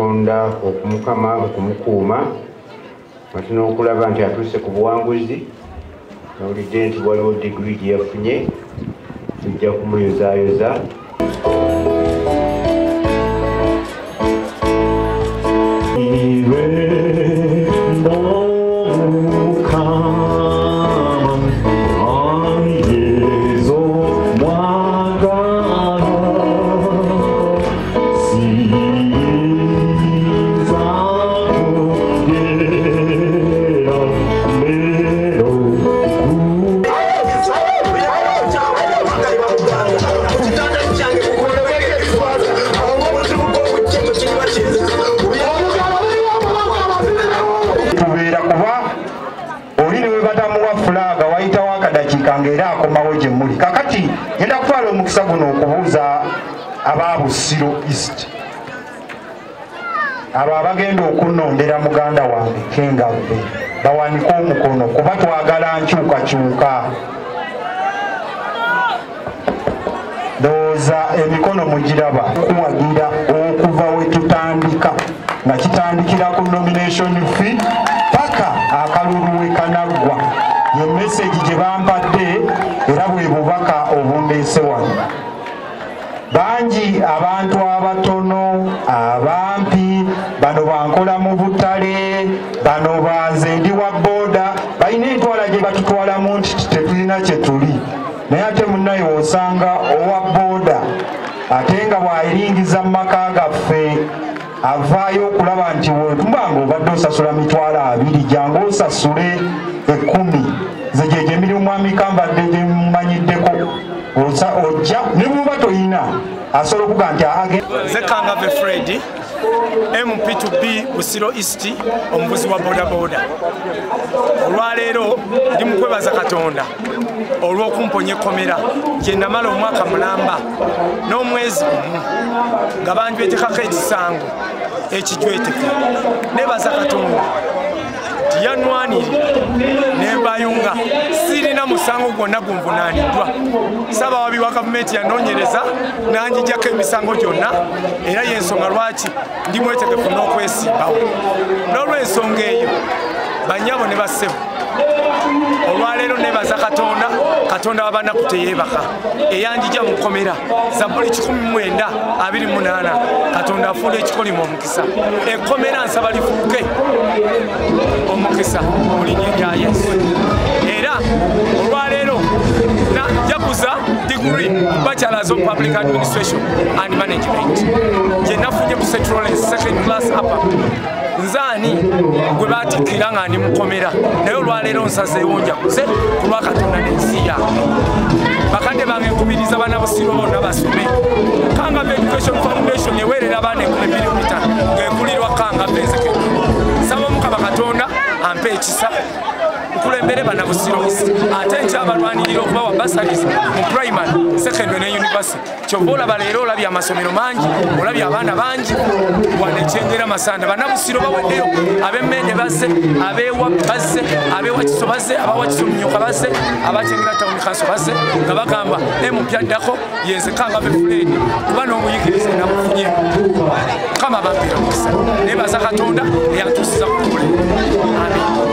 Katonda okumukama okumukuuma ate n'okulaba nti atuuse ku buwanguzi. Nawulidde nti waliwo digiri gye yafunye tujja kumuyozaayoza. Ngera akomawo gye muli kakati ngenda kutwala omukisa guno okubuuza aba Busiro East abo abagenda okunnondera muganda wange Kengabbe bawanike omukono kuba twagala nkyukakyuka. Ndowooza emikono mugiraba kuwagira okuva we tutandika nga kitandikira ku nomination fee paka akalulu we kanaggwa. Ye message gye bampadde era bwe bubaka obundeese wano. Bangi abantu abatono abampi bano bankola mu butale bano banze ndi wa booda balina entwala gye batutwalamu nti tetulina kye tuli naye ate munnaye osanga owa booda ate nga bw'ayiringiza mu maka gaffe avaayo okulaba nti wetubanga obadde osasula $20 jangu osasule 10. Nze gye emirimu amikambadde gye mumanyiddeko ojja ne bw'oba toyina asobola okuga nti nze Kangabbe Fred MP2B Busiro East omuvuzi wa bodaboda. Olwaleero ndi mu kwebaza Katonda olw'okumponya ekkomera gye namala omwaka mulamba n'omwezi gumu nga banjwetekako ekisango ekijweteka. Nebaza Katonda yanwanirira nembayo nga sirina musango gwonna gunvunaaniddwa. Ssaabawabi wa gavumenti yanoonyereza n'anjijjako emisango gyonna era y'ensonga lwaki ndi mwetegefu n'okwesimbawo. N'olw'ensonga eyo bannyabo ne bassebo olwaleero nebaza Katonda, Katonda w'abanaku teyeebaka eyanjija mu kkomera Zabbuli 19:28 Katonda afuula ekikolimo omukisa. Ekkomera nsaba lifuuke omukisa mu linnya lya Yesu. Era olwaleero njaguza degree Bachelors of Public Administration and Management gye nafunye ku St. Lawrence second class upper. Nzaani gwe baatikkira nga ndi mukomera naye olwaleero nsazeewo njaguze ku lwa Katonda n'ensi yange. Bakadde bange nkubiriza bana Busiro bonna basome. Kangabbe Education Foundation eweerera abaana 2,500 ng'ekulirwa Kangabbe Ezekiel. Nsaba Omukama Katonda ampe ekisa nkulembere bana Busiro East ate nkyabalwanirira okubawa bursaries mu primary, secondary ne university. Kyova olaba leero olabye amasomero mangi, olabye abaana bangi wano Ekyengera Masanda. Bana Busiro baweddeyo, ab'Emmende bazze, ab'ewa bazze, ab'ewa Kiso bazze, abawa Kiso Munyoka bazze, abakyengera Town Council bazze nga bagamba empyaddako yenze Kangabbe Fred kuba n'obuyigirize nabufunye. Mukama bampeera omukisa. Nebaza Katonda eyantuusiza ku ttule. Amen.